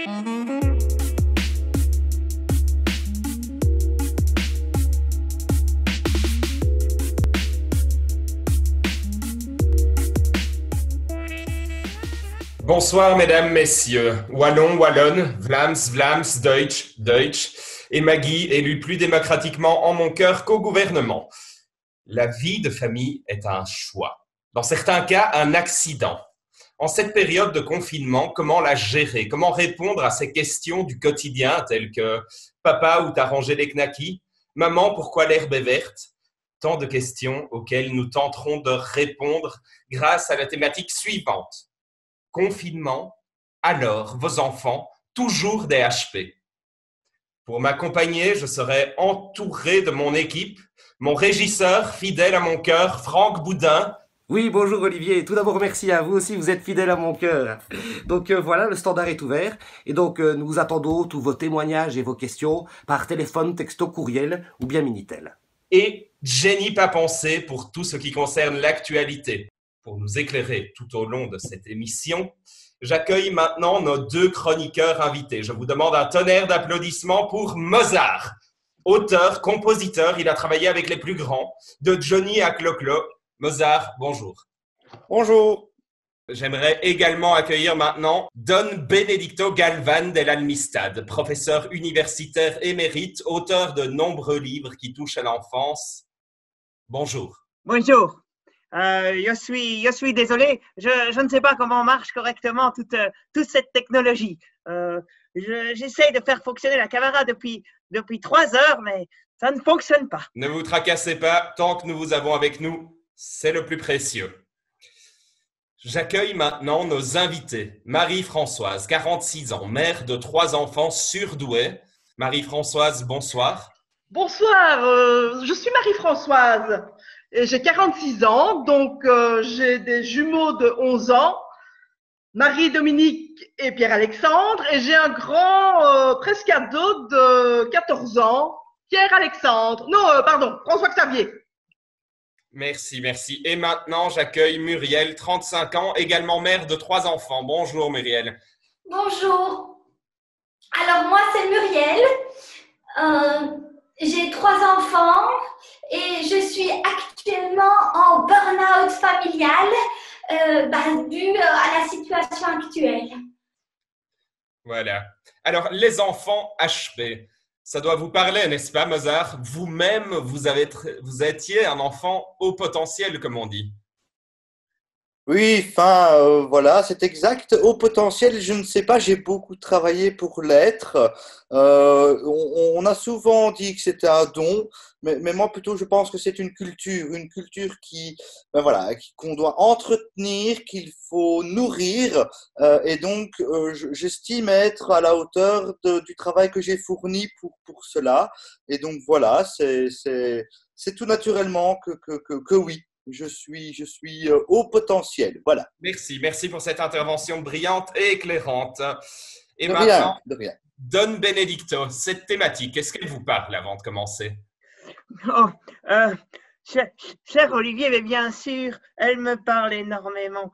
Bonsoir, mesdames, messieurs. Wallon, Wallonne, Vlaams, Vlaams, Deutsch, Deutsch, et Maggie, élue plus démocratiquement en mon cœur qu'au gouvernement. La vie de famille est un choix. Dans certains cas, un accident. En cette période de confinement, comment la gérer? Comment répondre à ces questions du quotidien telles que « Papa, où t'as rangé les knackis ?»« Maman, pourquoi l'herbe est verte ?» Tant de questions auxquelles nous tenterons de répondre grâce à la thématique suivante. Confinement, alors vos enfants, toujours des HP. Pour m'accompagner, je serai entouré de mon équipe, mon régisseur fidèle à mon cœur, Franck Boudin. Oui, bonjour Olivier. Tout d'abord, merci à vous aussi, vous êtes fidèle à mon cœur. Donc voilà, le standard est ouvert. Et donc nous vous attendons tous vos témoignages et vos questions par téléphone, texto, courriel ou bien Minitel. Et Jenny Papensé pour tout ce qui concerne l'actualité. Pour nous éclairer tout au long de cette émission, j'accueille maintenant nos deux chroniqueurs invités. Je vous demande un tonnerre d'applaudissements pour Mozart. Auteur, compositeur, il a travaillé avec les plus grands, de Johnny à Clo-Clo. Mozart, bonjour. Bonjour. J'aimerais également accueillir maintenant Don Benedicto Galvan dell'Almistad, professeur universitaire émérite, auteur de nombreux livres qui touchent à l'enfance. Bonjour. Bonjour. Je suis désolé, je ne sais pas comment marche correctement toute cette technologie. J'essaie de faire fonctionner la caméra depuis 3 heures, mais ça ne fonctionne pas. Ne vous tracassez pas, tant que nous vous avons avec nous, c'est le plus précieux. J'accueille maintenant nos invités. Marie-Françoise, 46 ans, mère de 3 enfants surdoués. Marie-Françoise, bonsoir. Bonsoir, je suis Marie-Françoise. J'ai 46 ans, donc j'ai des jumeaux de 11 ans, Marie-Dominique et Pierre-Alexandre, et j'ai un grand presque ado de 14 ans, Pierre-Alexandre. Non, pardon, François-Xavier. Merci, merci. Et maintenant, j'accueille Muriel, 35 ans, également mère de 3 enfants. Bonjour Muriel. Bonjour. Alors moi, c'est Muriel. J'ai 3 enfants et je suis actuellement en burn-out familial dû à la situation actuelle. Voilà. Alors, les enfants HP, ça doit vous parler, n'est-ce pas, Mozart? Vous-même, vous étiez un enfant haut potentiel, comme on dit. Oui, voilà, c'est exact. Au potentiel, je ne sais pas, j'ai beaucoup travaillé pour l'être. On a souvent dit que c'était un don, mais moi plutôt je pense que c'est une culture qui, voilà, qu'on doit entretenir, qu'il faut nourrir, et donc j'estime être à la hauteur du travail que j'ai fourni pour cela. Et donc voilà, c'est tout naturellement que oui. Je suis au potentiel, voilà. Merci pour cette intervention brillante et éclairante. Et de maintenant, rien. Don Benedicto, cette thématique, est-ce qu'elle vous parle avant de commencer? Oh, cher Olivier, mais bien sûr, elle me parle énormément.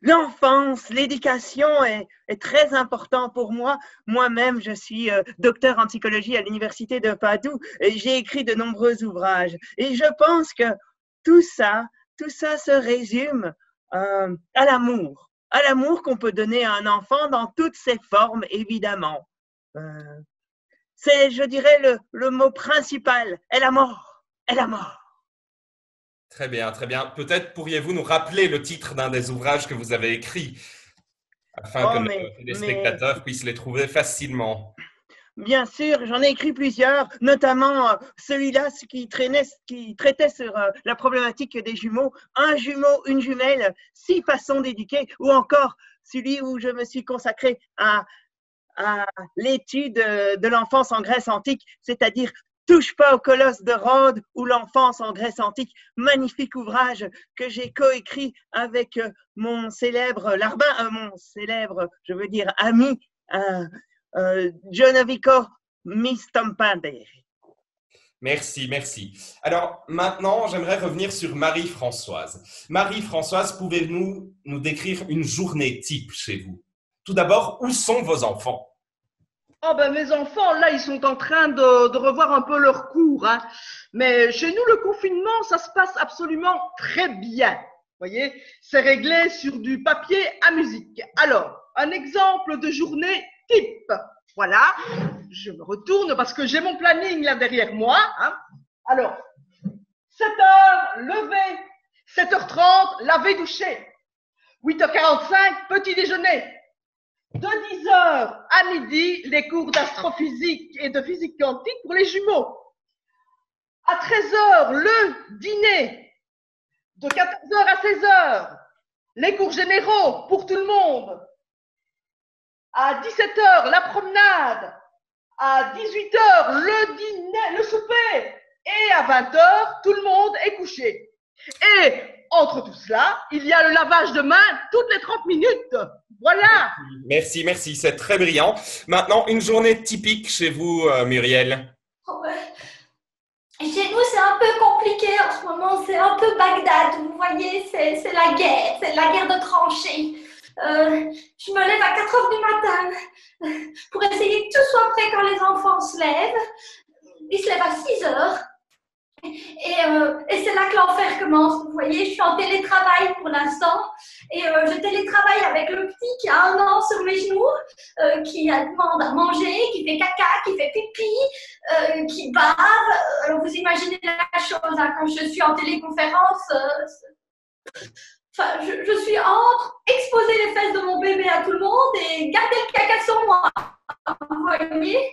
L'enfance, l'éducation est très important pour moi. Moi-même, je suis docteur en psychologie à l'université de Padoue et j'ai écrit de nombreux ouvrages. Et je pense que tout ça se résume à l'amour qu'on peut donner à un enfant dans toutes ses formes, évidemment. C'est, je dirais, le mot principal, est la mort. Très bien, très bien. Peut-être pourriez-vous nous rappeler le titre d'un des ouvrages que vous avez écrit, afin que les spectateurs puissent les trouver facilement. Bien sûr, j'en ai écrit plusieurs, notamment celui-là qui traitait sur la problématique des jumeaux, un jumeau, une jumelle, 6 façons d'éduquer, ou encore celui où je me suis consacré à l'étude de l'enfance en Grèce antique, c'est-à-dire Touche pas au colosse de Rhodes ou l'enfance en Grèce antique, magnifique ouvrage que j'ai coécrit avec mon célèbre je veux dire ami, Jonovico Mistampande. Merci. Alors maintenant, j'aimerais revenir sur Marie-Françoise. Marie-Françoise, pouvez-vous nous décrire une journée type chez vous? Tout d'abord, où sont vos enfants? Oh ben mes enfants, là, ils sont en train de revoir un peu leur cours, hein. Mais chez nous, le confinement, ça se passe absolument très bien. Vous voyez, c'est réglé sur du papier à musique. Alors, un exemple de journée type. Voilà, je me retourne parce que j'ai mon planning là derrière moi, hein. Alors, 7h, lever. 7h30, laver, doucher. 8h45, petit déjeuner. De 10h à midi, les cours d'astrophysique et de physique quantique pour les jumeaux. À 13h, le dîner. De 14h à 16h, les cours généraux pour tout le monde. À 17h, la promenade. À 18h, le dîner, le souper. Et à 20h, tout le monde est couché. Et entre tout cela, il y a le lavage de mains toutes les 30 minutes. Voilà. Merci, merci, c'est très brillant. Maintenant, une journée typique chez vous, Muriel. Oh, ouais. Chez nous, c'est un peu compliqué en ce moment, c'est un peu Bagdad, vous voyez, c'est la guerre de tranchées. Je me lève à 4h du matin pour essayer que tout soit prêt quand les enfants se lèvent. Ils se lèvent à 6h. Et c'est là que l'enfer commence. Vous voyez, je suis en télétravail pour l'instant et je télétravaille avec le petit qui a 1 an sur mes genoux, qui demande à manger, qui fait caca, qui fait pipi, qui bave. Alors vous imaginez la chose, hein, quand je suis en téléconférence, enfin, je suis entre exposer les fesses de mon bébé à tout le monde et garder le caca sur moi. Vous voyez?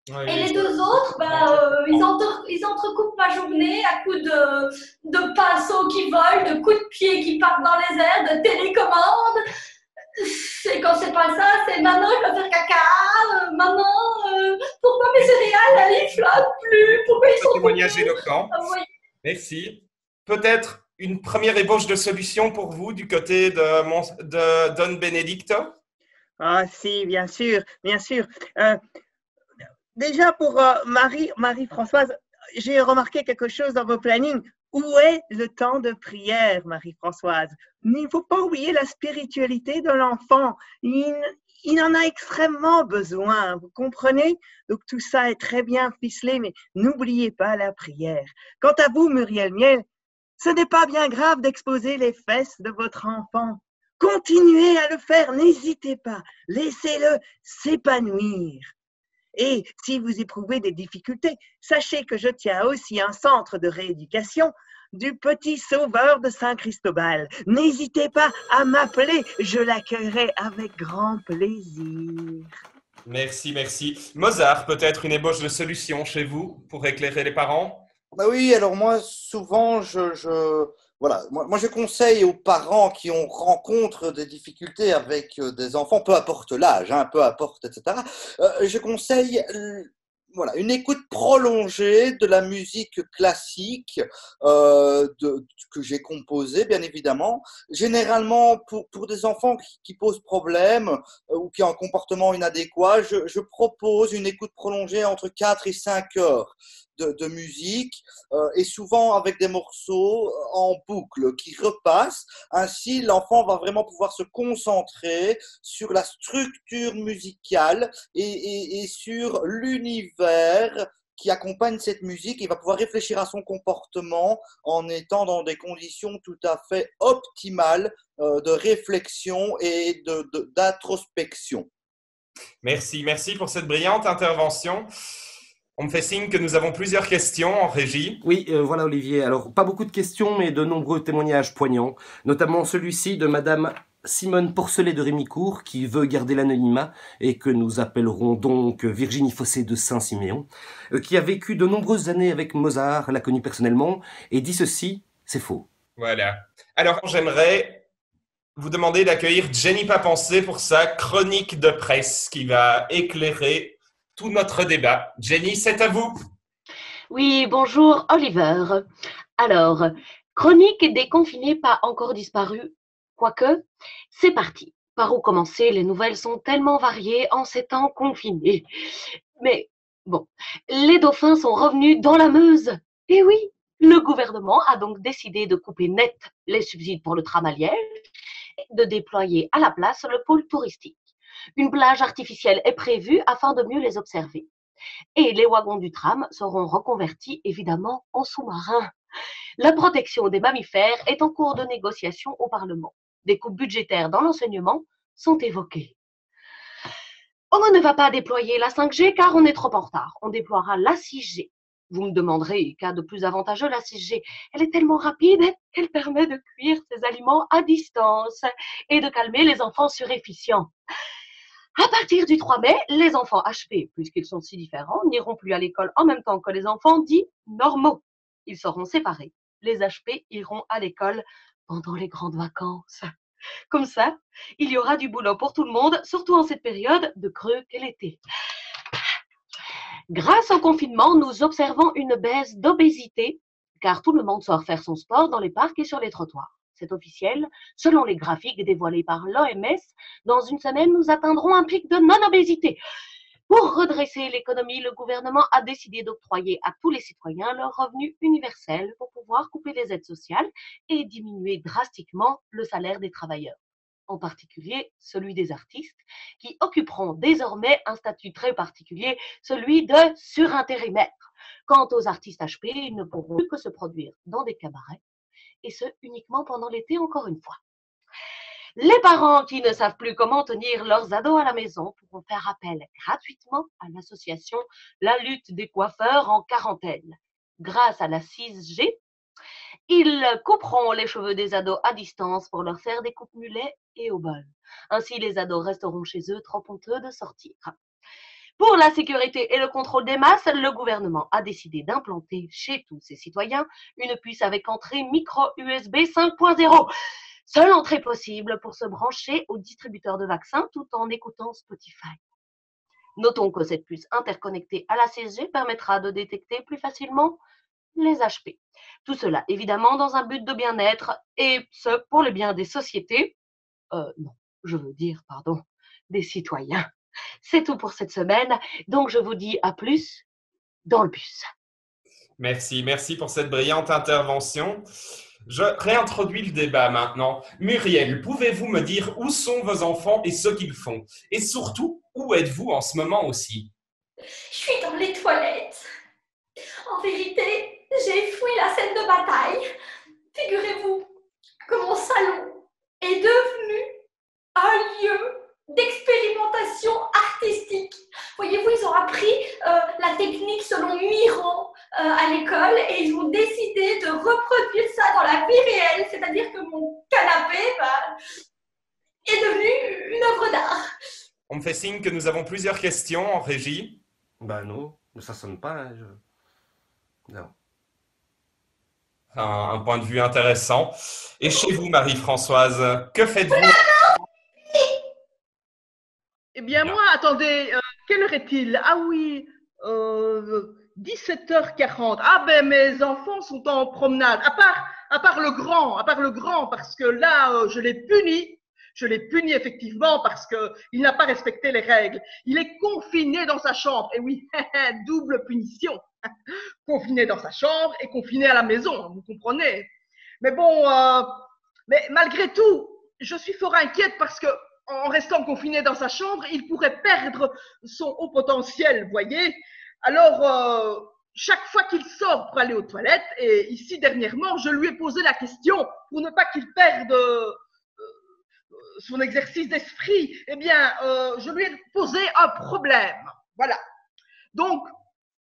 Oui, et les 2 autres, ils entrecoupent ma journée à coups de pinceaux qui volent, de coups de pied qui partent dans les airs, de télécommandes. Et quand c'est pas ça, c'est maman, je dois faire caca, maman, pourquoi mes céréales, elles ne flottent plus, pourquoi ils sont témoignage éloquent. Oui. Merci. Peut-être une première ébauche de solution pour vous du côté de Don Benedicto? Ah si, bien sûr, bien sûr. Déjà pour Marie-Françoise, j'ai remarqué quelque chose dans vos plannings. Où est le temps de prière, Marie-Françoise? Il ne faut pas oublier la spiritualité de l'enfant. Il en a extrêmement besoin, vous comprenez? Donc tout ça est très bien ficelé, mais n'oubliez pas la prière. Quant à vous, Muriel Miel, ce n'est pas bien grave d'exposer les fesses de votre enfant. Continuez à le faire, n'hésitez pas. Laissez-le s'épanouir. Et si vous éprouvez des difficultés, sachez que je tiens aussi un centre de rééducation du Petit Sauveur de Saint-Cristobal. N'hésitez pas à m'appeler, je l'accueillerai avec grand plaisir. Merci, merci. Mozart, peut-être une ébauche de solution chez vous pour éclairer les parents? Bah oui, alors moi, souvent, voilà, moi, je conseille aux parents qui rencontrent des difficultés avec des enfants, peu importe l'âge, hein, peu importe, etc. Je conseille voilà, une écoute prolongée de la musique classique que j'ai composée, bien évidemment. Généralement, pour des enfants qui posent problème ou qui ont un comportement inadéquat, je propose une écoute prolongée entre 4 et 5 heures de musique et souvent avec des morceaux en boucle qui repassent. Ainsi, l'enfant va vraiment pouvoir se concentrer sur la structure musicale et sur l'univers qui accompagne cette musique. Il va pouvoir réfléchir à son comportement en étant dans des conditions tout à fait optimales de réflexion et d'introspection. Merci, merci pour cette brillante intervention. On me fait signe que nous avons plusieurs questions en régie. Oui, voilà Olivier. Alors, pas beaucoup de questions, mais de nombreux témoignages poignants, notamment celui-ci de Madame Simone Porcelet de Rémicourt, qui veut garder l'anonymat et que nous appellerons donc Virginie Fossé de Saint-Siméon, qui a vécu de nombreuses années avec Mozart, l'a connu personnellement, et dit ceci, c'est faux. Voilà. Alors, j'aimerais vous demander d'accueillir Jenny Papensé pour sa chronique de presse qui va éclairer tout notre débat. Jenny, c'est à vous. Oui, bonjour Oliver. Alors, chronique des confinés pas encore disparus, quoique, c'est parti. Par où commencer? Les nouvelles sont tellement variées en ces temps confinés. Mais bon, les dauphins sont revenus dans la Meuse. Et oui, le gouvernement a donc décidé de couper net les subsides pour le tram à Liège et de déployer à la place le pôle touristique. Une plage artificielle est prévue afin de mieux les observer. Et les wagons du tram seront reconvertis évidemment en sous-marins. La protection des mammifères est en cours de négociation au Parlement. Des coupes budgétaires dans l'enseignement sont évoquées. On ne va pas déployer la 5G car on est trop en retard. On déploiera la 6G. Vous me demanderez, qu'à de plus avantageux la 6G? Elle est tellement rapide qu'elle permet de cuire ses aliments à distance et de calmer les enfants suréfficients. À partir du 3 mai, les enfants HP, puisqu'ils sont si différents, n'iront plus à l'école en même temps que les enfants dits normaux. Ils seront séparés. Les HP iront à l'école pendant les grandes vacances. Comme ça, il y aura du boulot pour tout le monde, surtout en cette période de creux qu'est l'été. Grâce au confinement, nous observons une baisse d'obésité, car tout le monde sort faire son sport dans les parcs et sur les trottoirs. C'est officiel. Selon les graphiques dévoilés par l'OMS, dans une semaine, nous atteindrons un pic de non-obésité. Pour redresser l'économie, le gouvernement a décidé d'octroyer à tous les citoyens leur revenu universel pour pouvoir couper les aides sociales et diminuer drastiquement le salaire des travailleurs, en particulier celui des artistes, qui occuperont désormais un statut très particulier, celui de surintérimaire. Quant aux artistes HP, ils ne pourront plus que se produire dans des cabarets, et ce uniquement pendant l'été encore une fois. Les parents qui ne savent plus comment tenir leurs ados à la maison pourront faire appel gratuitement à l'association La lutte des coiffeurs en quarantaine. Grâce à la 6G, ils couperont les cheveux des ados à distance pour leur faire des coupes mulets et au bol. Ainsi, les ados resteront chez eux trop honteux de sortir. Pour la sécurité et le contrôle des masses, le gouvernement a décidé d'implanter chez tous ses citoyens une puce avec entrée micro USB 5.0. Seule entrée possible pour se brancher au distributeur de vaccins tout en écoutant Spotify. Notons que cette puce interconnectée à la 6G permettra de détecter plus facilement les HP. Tout cela, évidemment, dans un but de bien-être et ce, pour le bien des sociétés. Des citoyens. C'est tout pour cette semaine, donc je vous dis à plus dans le bus. Merci pour cette brillante intervention. Je réintroduis le débat maintenant. Muriel, pouvez-vous me dire où sont vos enfants et ce qu'ils font? Et surtout, où êtes-vous en ce moment aussi? Je suis dans les toilettes. En vérité, j'ai fui la scène de bataille. Figurez-vous que mon salon est devenu un lieu d'expérimentation artistique. Voyez-vous, ils ont appris la technique selon Miro à l'école et ils ont décidé de reproduire ça dans la vie réelle, c'est-à-dire que mon canapé est devenu une œuvre d'art. On me fait signe que nous avons plusieurs questions en régie. Ben non, ça sonne pas. Hein, Non. Un point de vue intéressant. Et chez vous, Marie-Françoise, que faites-vous? Eh bien, moi, attendez, quelle heure est-il? Ah oui, 17h40. Ah ben, mes enfants sont en promenade. À part le grand, parce que là, je l'ai puni. Je l'ai puni effectivement parce qu'il n'a pas respecté les règles. Il est confiné dans sa chambre. Et oui, double punition. Confiné dans sa chambre et confiné à la maison, vous comprenez. Mais bon, mais malgré tout, je suis fort inquiète parce que en restant confiné dans sa chambre, il pourrait perdre son haut potentiel, voyez. Alors, chaque fois qu'il sort pour aller aux toilettes, et ici dernièrement, je lui ai posé la question pour ne pas qu'il perde son exercice d'esprit. Eh bien, je lui ai posé un problème. Voilà. Donc,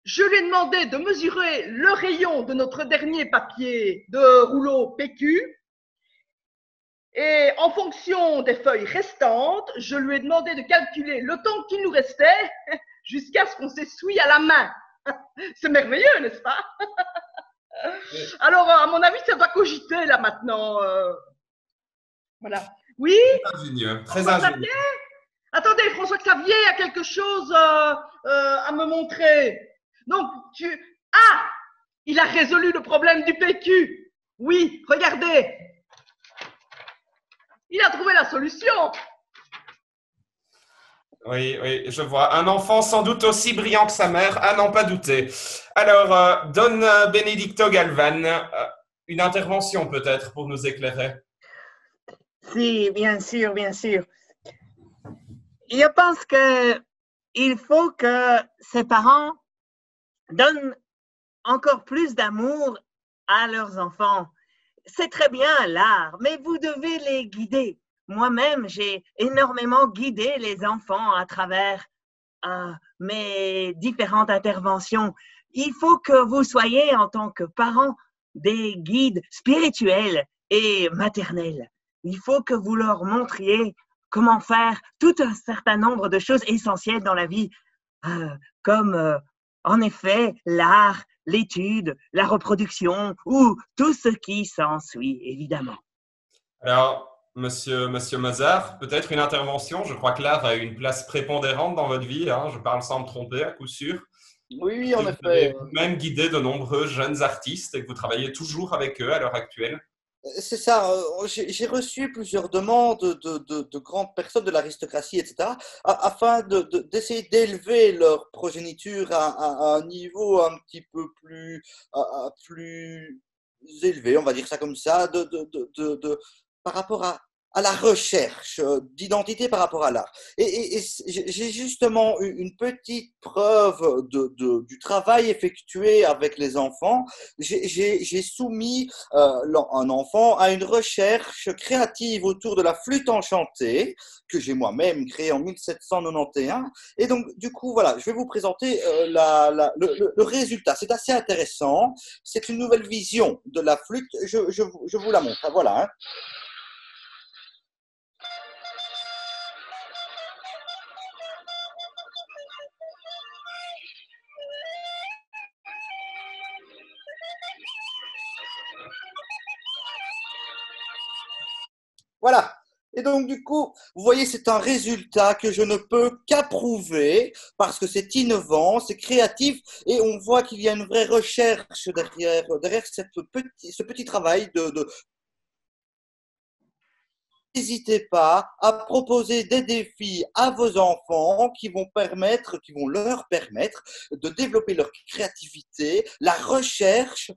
je lui ai demandé de mesurer le rayon de notre dernier papier de rouleau PQ. Et en fonction des feuilles restantes, je lui ai demandé de calculer le temps qu'il nous restait jusqu'à ce qu'on s'essuie à la main. C'est merveilleux, n'est-ce pas? Alors, à mon avis, ça doit cogiter là maintenant. Voilà. Oui? Très ingénieux. Très ingénieux. Attendez, François-Xavier a quelque chose à me montrer. Donc, Ah! Il a résolu le problème du PQ. Oui, regardez. Il a trouvé la solution. Oui, je vois. Un enfant sans doute aussi brillant que sa mère, à n'en pas douter. Alors, Don Benedicto Galvan, une intervention peut-être pour nous éclairer. Si, bien sûr, bien sûr. je pense qu'il faut que ces parents donnent encore plus d'amour à leurs enfants. C'est très bien l'art, mais vous devez les guider. Moi-même, j'ai énormément guidé les enfants à travers mes différentes interventions. Il faut que vous soyez, en tant que parents, des guides spirituels et maternels. Il faut que vous leur montriez comment faire tout un certain nombre de choses essentielles dans la vie, comme en effet l'art, l'étude, la reproduction ou tout ce qui s'ensuit, évidemment. Alors, monsieur Mozart, peut-être une intervention. Je crois que l'art a une place prépondérante dans votre vie. Hein. Je parle sans me tromper, à coup sûr. Oui, en Vous effet. avez même guidé de nombreux jeunes artistes et que vous travaillez toujours avec eux à l'heure actuelle. C'est ça, j'ai reçu plusieurs demandes de grandes personnes de l'aristocratie, etc., afin d'essayer d'élever leur progéniture à un niveau un petit peu plus élevé, on va dire ça comme ça, par rapport à la recherche d'identité par rapport à l'art. Et j'ai justement eu une petite preuve du travail effectué avec les enfants. J'ai soumis un enfant à une recherche créative autour de la flûte enchantée que j'ai moi-même créée en 1791. Et donc, du coup, voilà, je vais vous présenter le résultat. C'est assez intéressant. C'est une nouvelle vision de la flûte. Je vous la montre. Voilà. Hein. Voilà. Et donc, du coup, vous voyez, c'est un résultat que je ne peux qu'approuver parce que c'est innovant, c'est créatif et on voit qu'il y a une vraie recherche derrière ce petit travail N'hésitez pas à proposer des défis à vos enfants qui vont leur permettre de développer leur créativité, la recherche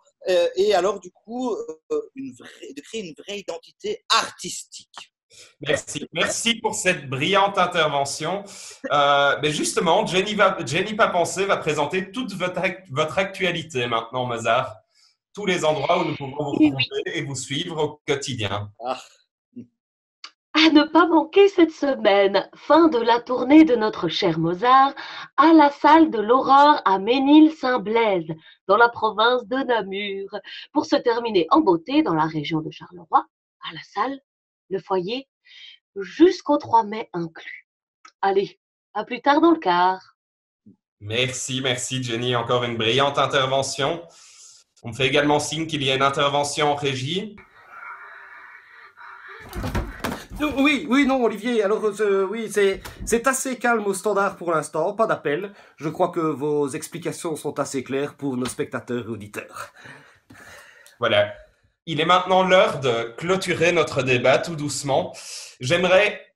et alors du coup de créer une vraie identité artistique. Merci pour cette brillante intervention. Mais justement, Jenny Papensé va présenter toute votre actualité maintenant, Mozart. Tous les endroits où nous pouvons vous retrouver et vous suivre au quotidien. À ne pas manquer cette semaine, fin de la tournée de notre cher Mozart à la salle de l'Aurore à Ménil-Saint-Blaise, dans la province de Namur, pour se terminer en beauté dans la région de Charleroi, à la salle, le foyer, jusqu'au 3 mai inclus. Allez, à plus tard dans le car. Merci Jenny, encore une brillante intervention. On me fait également signe qu'il y a une intervention en régie. Oui, non, Olivier, alors oui, c'est assez calme au standard pour l'instant, pas d'appel. Je crois que vos explications sont assez claires pour nos spectateurs et auditeurs. Voilà. Il est maintenant l'heure de clôturer notre débat tout doucement. J'aimerais,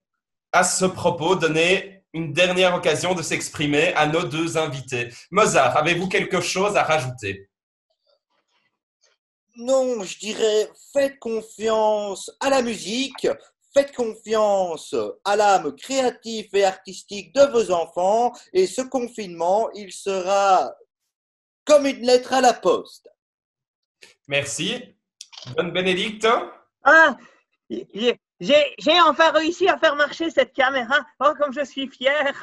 à ce propos, donner une dernière occasion de s'exprimer à nos deux invités. Mozart, avez-vous quelque chose à rajouter? Non, je dirais, faites confiance à la musique. Faites confiance à l'âme créative et artistique de vos enfants et ce confinement, il sera comme une lettre à la poste. Merci. Bonne Bénédicte. J'ai enfin réussi à faire marcher cette caméra. Oh, comme je suis fière.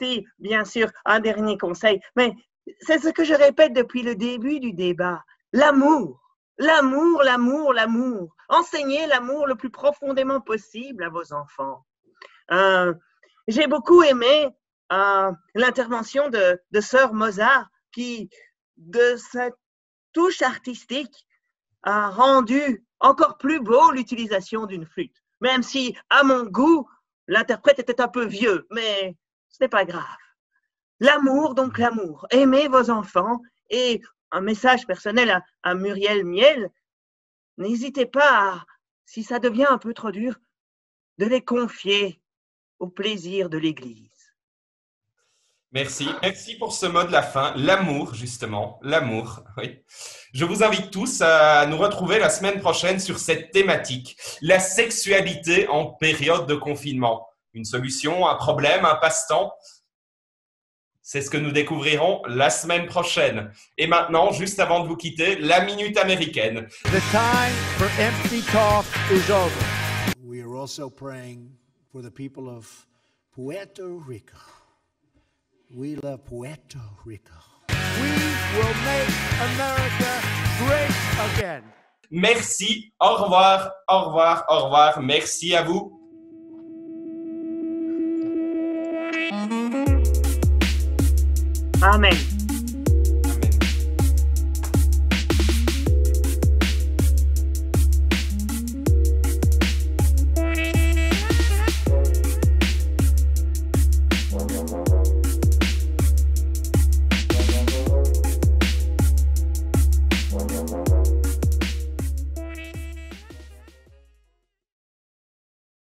Si, bien sûr, un dernier conseil. Mais c'est ce que je répète depuis le début du débat. L'amour. L'amour. Enseignez l'amour le plus profondément possible à vos enfants. J'ai beaucoup aimé l'intervention de Sœur Mozart qui, de cette touche artistique, a rendu encore plus beau l'utilisation d'une flûte. Même si, à mon goût, l'interprète était un peu vieux, mais ce n'est pas grave. L'amour, donc l'amour. Aimez vos enfants et un message personnel à Muriel Miel, n'hésitez pas, si ça devient un peu trop dur, de les confier au plaisir de l'Église. Merci. Merci pour ce mot de la fin. L'amour, justement. L'amour. Oui. Je vous invite tous à nous retrouver la semaine prochaine sur cette thématique. La sexualité en période de confinement. Une solution, un problème, un passe-temps. C'est ce que nous découvrirons la semaine prochaine. Et maintenant, juste avant de vous quitter, la minute américaine. The time for empty talk is over. We are also praying for the people of Puerto Rico. We love Puerto Rico. We will make America great again. Merci, au revoir, au revoir, au revoir. Merci à vous. Amen.